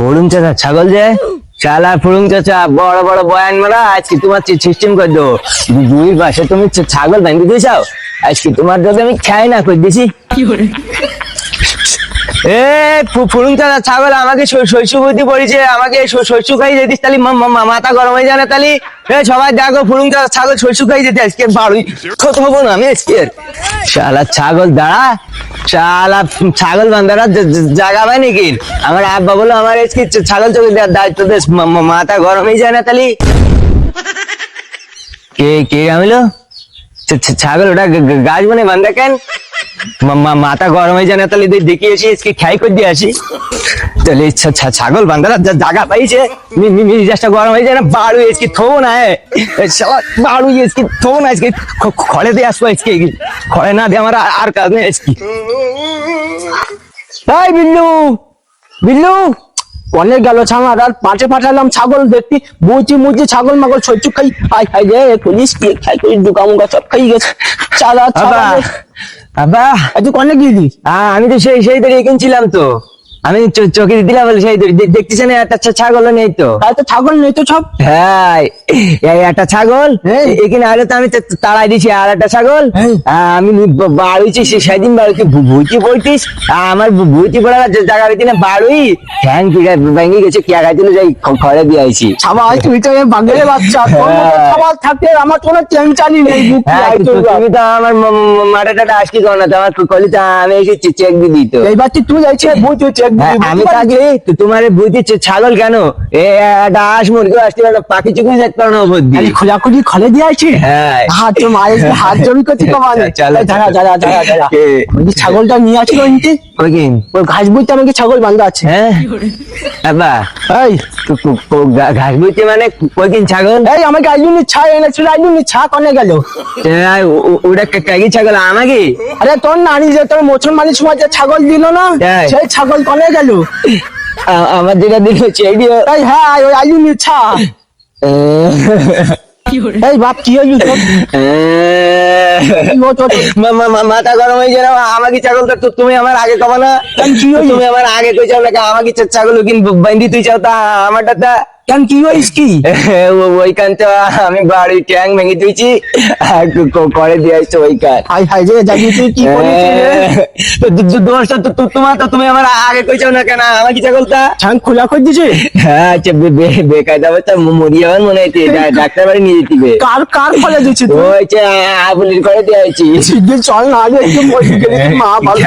ফুড়ুং চাচা ছাগল যে শালা ফুড়ুং চাচা বড় বড় বয়ান মারা আজকে তোমার সিস্টেম করে দেবো। দুই পাশে তুমি ছাগল বাঁধি দিয়েছাও, আজকে তোমার যদি আমি খাই না করে দিছি। এ ফুড়ুং চাচা ছাগল আমাকে শস্য বুদ্ধি পড়েছে, আমাকে শস্য খাই যেতিস তাহলে মাথা গরম হয়ে যায় না তাহলে। সবাই দেখো ফুড়ুং চাচা ছাগল শস্য খাই যেতে আজকে বাড়ি কত হবো না আমি আজকে। শালা ছাগল দাঁড়া, শালা ছাগল বান্ধারা জায়গা পায় নাকি? আমার আব্বা বলো আমার আজকে ছাগল চোখে দেওয়ার দায়িত্ব দেশ, মাথা গরম হয়ে যায় না তাহলে। কে কে আমিলো ছাগল ওটা গাছ মানে বান্ধা কেন? মাথা গরম হয়ে যায় না তাহলে দেখি আসি আজকে খাই করে দিয়ে আসি। তাহলে ছাগল বান্ধারা জায়গা পাইছে, মিজাজটা গরম হয়ে যায় না। বাড়ু আজকে থবো না, বাড়ু আজকে থবো না, আজকে খড়ে দিয়ে আসবো আজকে। খড়ে না দিয়ে আমার আর কাজ নেই আজকে। এই বিল্লু বিল্লু, অনেক গেল ছাঙা আর পাঁচে পাঠালাম ছাগল দেখতে, বুঝি মুঝি ছাগল মাগল শৈচু খাই আই খাই রে পুলিশ কি খাই করি দুকা মুগা সব খাই গেছে। চালা আব্বা আব্বা তুই কনে গেলি? আমি তো সেই দড়ি কিনছিলাম তো, আমি চোখে দিলাম বলে সেই দড়ি দেখতেছি না, একটা ছাগল নেই তো। তাই তো ছাগল নেই তো সব। হ্যাঁ একটা ছাগল এখানে আগে তো আমি তাড়াই দিছি, আর একটা ছাগল আমি বাড়ুইছি সেদিন বাড়ুইছি ভুইটি পড়তিস, আমার ভুইটি পড়ার জায়গা হইতে না বাড়ুই ঠ্যাং ভেঙে গেছে, কে গাইছিল যাই খড়ে দিয়ে আইছি। সবাই তুই তো বাঙালি বাচ্চা, সবার থাকতে আমার কোনো টেনশনই নেই। তুমি তো আমার মাঠে টাটা আসকি কর না, তোমার কলি তো আমি এসে চেক দিয়ে দিত। এইবার তুই যাইছে বই তুই চেক আমি থাকলে তোমার বুঝি ছাগল কেন একটা হাঁস মুরগি আসতে একটা পাখি চুকুনি যেতে পারো না বুদ্ধি খোঁজাখুঁজি খলে দিয়ে আছে। হ্যাঁ হাত তো মায়ের হাত জমি করছি কমানে। ছাগলটা নিয়ে আসলো নিতে ওই ঘাস বইতে আমাকে ছাগল বান্ধা আছে। হ্যাঁ বাবা এই ঘাস বইতে মানে কয়দিন ছাগল? এই আমাকে আইজুনি ছা এনেছিল, আইজুনি ছা কনে গেল? ওটা কাকি ছাগল আমাকে? আরে তোর নানি যে তোর মুসলমানের সময় যে ছাগল দিল না, সেই ছাগল কনে গেল? আমার যেটা দিল চেডিও। এই হ্যাঁ ওই আইজুনি ছা। এই বাপ কি হইল তোর? মাথা গরম হয়ে যায় না, আমাকে ছাগল তো তুমি আমার আগে কবা না? তুমি আমার আগে কই চাও না, আমাকে ছাগল কিন্তু বান্ধি তুই চাও তা আমারটা কেন কি হইস কি? ওইখান তো আমি বাড়ি ট্যাং ভেঙে দিয়েছি করে দিয়েছো ওইখান। হাই হাই রে জানি তুই কি করেছিস? দোষটা তো তোমার, তো তুমি আমার আগে কই চাও না কেন? আমার কি ছাগলটা ছাং খোলা করে দিছে? হ্যাঁ আচ্ছা বেকায়দা অবস্থা মরিয়ে যাওয়ার মনে হচ্ছে, ডাক্তার বাড়ি নিয়ে যেতে। কার কার ফলে দিচ্ছে? ওই যে আবুলির করে দিয়েছি। চল না আগে একটু মা ভালো